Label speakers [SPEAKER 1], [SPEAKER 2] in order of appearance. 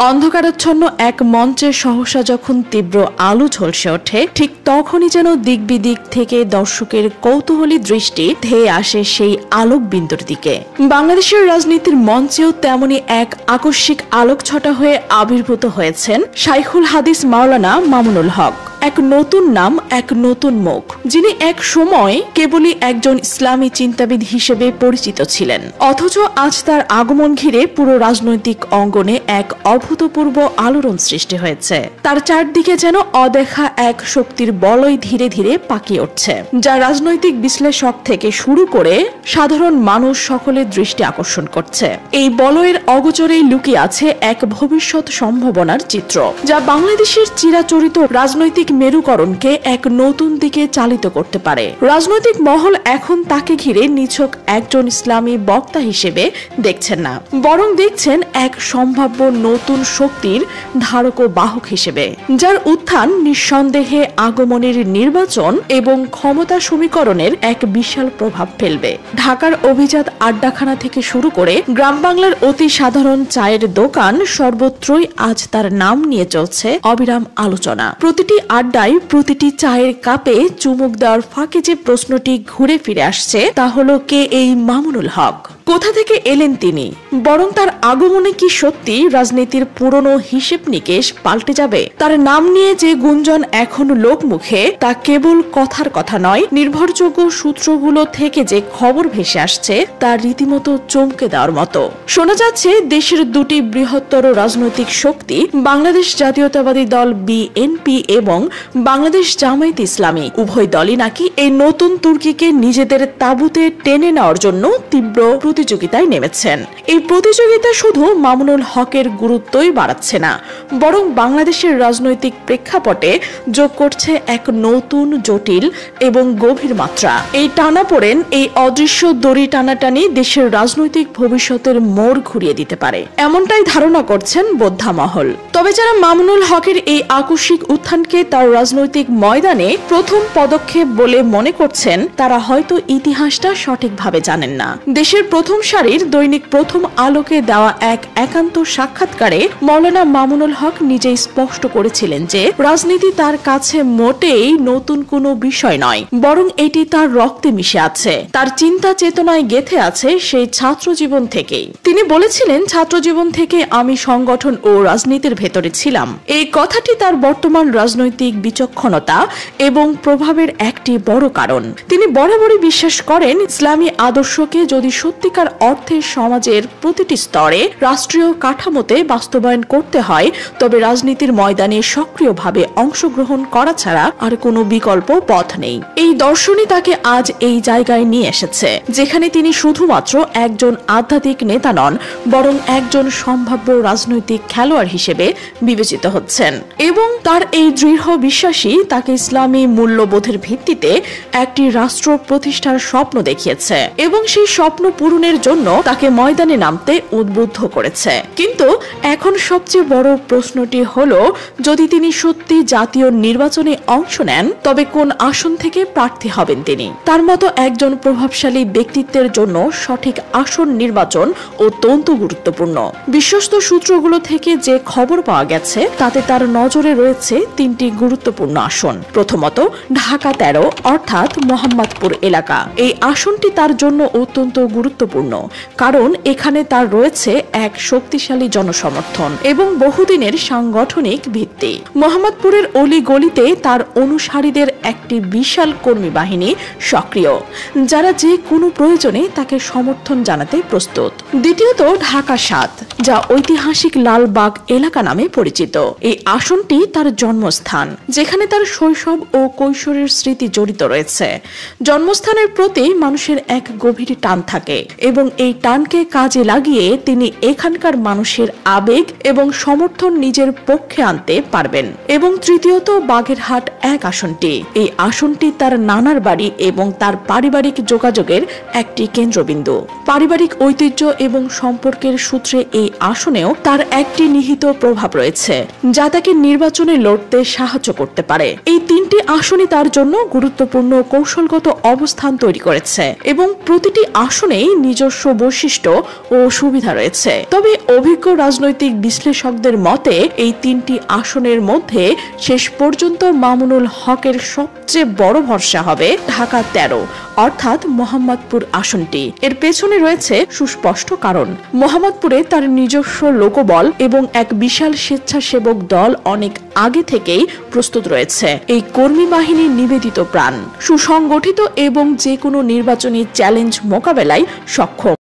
[SPEAKER 1] অন্ধকারাচ্ছন্ন এক মঞ্চে সহসা যখন তীব্র আলো ঝলসে ওঠে, ঠিক তখনই যেন দিক বিদিক থেকে দর্শকের কৌতূহলী দৃষ্টি ধেয়ে আসে সেই আলোক বিন্দুর দিকে। বাংলাদেশের রাজনীতির মঞ্চেও তেমনি এক আকস্মিক আলোকছটা হয়ে আবির্ভূত হয়েছেন শাইখুল হাদিস মাওলানা মামুনুল হক। এক নতুন নাম, এক নতুন মুখ, যিনি এক সময় কেবলই একজন ইসলামী চিন্তাবিদ হিসেবে পরিচিত ছিলেন, অথচ আজ তার আগমন ঘিরে পুরো রাজনৈতিক অঙ্গনে এক অভূতপূর্ব আলোড়ন সৃষ্টি হয়েছে। তার চারদিকে যেন অদেখা এক শক্তির বলয় ধীরে ধীরে পাকিয়ে উঠছে, যা রাজনৈতিক বিশ্লেষক থেকে শুরু করে সাধারণ মানুষ সকলের দৃষ্টি আকর্ষণ করছে। এই বলয়ের অগোচরেই লুকিয়ে আছে এক ভবিষ্যৎ সম্ভাবনার চিত্র, যা বাংলাদেশের চিরাচরিত রাজনৈতিক মেরুকরণকে এক নতুন দিকে চালিত করতে পারে। রাজনৈতিক মহল এখন তাকে ঘিরে নিছক একজন ইসলামী বক্তা হিসেবে দেখছেন না, বরং দেখছেন এক সম্ভাব্য নতুন শক্তির ধারক ও বাহক হিসেবে, যার উত্থান নিঃসন্দেহে আগমনের নির্বাচন এবং ক্ষমতা সমীকরণের এক বিশাল প্রভাব ফেলবে। ঢাকার অভিজাত আড্ডাখানা থেকে শুরু করে গ্রাম বাংলার অতি সাধারণ চায়ের দোকান, সর্বত্রই আজ তার নাম নিয়ে চলছে অবিরাম আলোচনা। প্রতিটি আড্ডায়, প্রতিটি চায়ের কাপে চুমুক দেওয়ার ফাঁকে যে প্রশ্নটি ঘুরে ফিরে আসছে, তা হলো কে এই মামুনুল হক? কোথা থেকে এলেন তিনি? বরং তার আগমনে কি সত্যি রাজনীতির পুরনো হিসেব নিকেশ পাল্টে যাবে? তার নাম নিয়ে যে গুঞ্জন এখন লোকমুখে, তা কেবল কথার কথা নয়, নির্ভরযোগ্য সূত্রগুলো থেকে যে খবর ভেসে আসছে তা রীতিমতো চমকে দেওয়ার মতো। শোনা যাচ্ছে দেশের দুটি বৃহত্তর রাজনৈতিক শক্তি, বাংলাদেশ জাতীয়তাবাদী দল বিএনপি এবং বাংলাদেশ জামায়াত ইসলামী, উভয় দলই নাকি এই নতুন তুর্কিকে নিজেদের তাঁবুতে টেনে নেওয়ার জন্য তীব্র প্রতিযোগিতায় নেমেছেন। এই প্রতিযোগিতা শুধু মামুনুল হকের গুরুত্বই বাড়াচ্ছে না, বরং বাংলাদেশের রাজনৈতিক প্রেক্ষাপটে যোগ করছে এক নতুন, জটিল এবং গভীর মাত্রা। এই টানাপোড়েন, এই অদৃশ্য দড়ি টানাটানি দেশের রাজনৈতিক ভবিষ্যতের মোড় ঘুরিয়ে দিতে পারে, এমনটাই ধারণা করছেন বোদ্ধা মহল। তবে যারা মামুনুল হকের এই আকস্মিক উত্থানকে তার রাজনৈতিক ময়দানে প্রথম পদক্ষেপ বলে মনে করছেন, তারা হয়তো ইতিহাসটা সঠিকভাবে জানেন না। দেশের প্রথম সারির দৈনিক প্রথম আলোকে দেওয়া এক একান্ত সাক্ষাৎকারে মাওলানা মামুনুল হক নিজেই স্পষ্ট করেছিলেন যে রাজনীতি তার কাছে মোটেই নতুন কোনো বিষয় নয়, বরং এটি তার রক্তে মিশে আছে, তার চিন্তা চেতনায় গেঁথে আছে সেই ছাত্র জীবন থেকেই। তিনি বলেছিলেন, ছাত্র জীবন থেকে আমি সংগঠন ও রাজনীতির ভেতরে ছিলাম। এই কথাটি তার বর্তমান রাজনৈতিক বিচক্ষণতা এবং প্রভাবের একটি বড় কারণ। তিনি বরাবরই বিশ্বাস করেন, ইসলামী আদর্শকে যদি সত্যিকার অর্থে সমাজের প্রতিটি স্তরে, রাষ্ট্রীয় কাঠামোতে বাস্তবায়ন করতে হয়, তবে রাজনীতির ময়দানে সক্রিয়ভাবে অংশগ্রহণ করা ছাড়া আর কোনো বিকল্প পথ নেই। এই দর্শনই তাকে আজ এই জায়গায় নিয়ে এসেছে, যেখানে তিনি শুধুমাত্র একজন আধ্যাত্মিক নেতা নন, বরং একজন সম্ভাব্য রাজনৈতিক খেলোয়াড় হিসেবে বিবেচিত হচ্ছেন। এবং তার এই দৃঢ় বিশ্বাসী তাকে ইসলামী মূল্যবোধের ভিত্তিতে একটি রাষ্ট্র প্রতিষ্ঠার স্বপ্ন দেখিয়েছে এবং সেই স্বপ্ন পূরণের জন্য তাকে ময়দানে নামতে উদ্বুদ্ধ করেছে। কিন্তু এখন সবচেয়ে বড় প্রশ্নটি হলো, যদি তিনি সত্যি জাতীয় নির্বাচনে অংশ নেন, তবে কোন আসন থেকে প্রার্থী হবেন তিনি? তার মতো একজন প্রভাবশালী ব্যক্তিত্বের জন্য সঠিক আসন নির্বাচন অত্যন্ত গুরুত্বপূর্ণ। বিশ্বস্ত সূত্রগুলো থেকে যে খবর পাওয়া গেছে, তাতে তার নজরে রয়েছে তিনটি গুরুত্বপূর্ণ আসন। প্রথমত, ঢাকা 13 অর্থাৎ মোহাম্মদপুর এলাকা। এই আসনটি তার জন্য অত্যন্ত গুরুত্বপূর্ণ, কারণ এখানে তার রয়েছে এক শক্তিশালী জনসমর্থন এবং বহুদিনের সাংগঠনিক ভিত্তি। মোহাম্মদপুরের অলি গলিতে তার অনুসারীদের একটি বিশাল কর্মী বাহিনী সক্রিয়, যারা যে কোনো প্রয়োজনে তাকে সমর্থন জানাতে প্রস্তুত। দ্বিতীয়ত, ঢাকা 7, যা ঐতিহাসিক লালবাগ এলাকা নামে পরিচিত। এই আসনটি তার জন্মস্থান, যেখানে তার শৈশব ও কৈশোরের স্মৃতি জড়িত রয়েছে। জন্মস্থানের প্রতি মানুষের এক গভীর টান থাকে এবং এই টানকে কাজে লাগিয়ে তিনি এখানকার মানুষের আবেগ এবং সমর্থন নিজের পক্ষে আনতে পারবেন। এবং তৃতীয়ত, বাগেরহাট 1 আসনটি, এই আসনটি তার নানার বাড়ি এবং তার পারিবারিক যোগাযোগের একটি কেন্দ্রবিন্দু। পারিবারিক ঐতিহ্য এবং সম্পর্কের সূত্রে এই আসনেও তার একটি নিহিত প্রভাব রয়েছে, যা তাকে নির্বাচনে লড়তে সাহায্য করতে পারে। এই 3টি আসনই তার জন্য গুরুত্বপূর্ণ কৌশলগত অবস্থান তৈরি করেছে এবং প্রতিটি আসনেই নিজস্ব বৈশিষ্ট্য ও সুবিধা রয়েছে। তবে অভিজ্ঞ রাজনৈতিক বিশ্লেষকদের মতে এই 3টি আসনের মধ্যে শেষ পর্যন্ত মামুনুল হকের সবচেয়ে বড় ভরসা হবে ঢাকা 13 অর্থাৎ মোহাম্মদপুর আসনটি। এর পেছনে রয়েছে সুস্পষ্ট কারণ। মোহাম্মদপুরে তার নিজস্ব লোকবল এবং এক বিশাল স্বেচ্ছাসেবক দল অনেক আগে থেকেই প্রস্তুত রয়েছে। এই কর্মী বাহিনী নিবেদিত প্রাণ, সুসংগঠিত এবং যে কোনো নির্বাচনী চ্যালেঞ্জ মোকাবেলায় সক্ষম।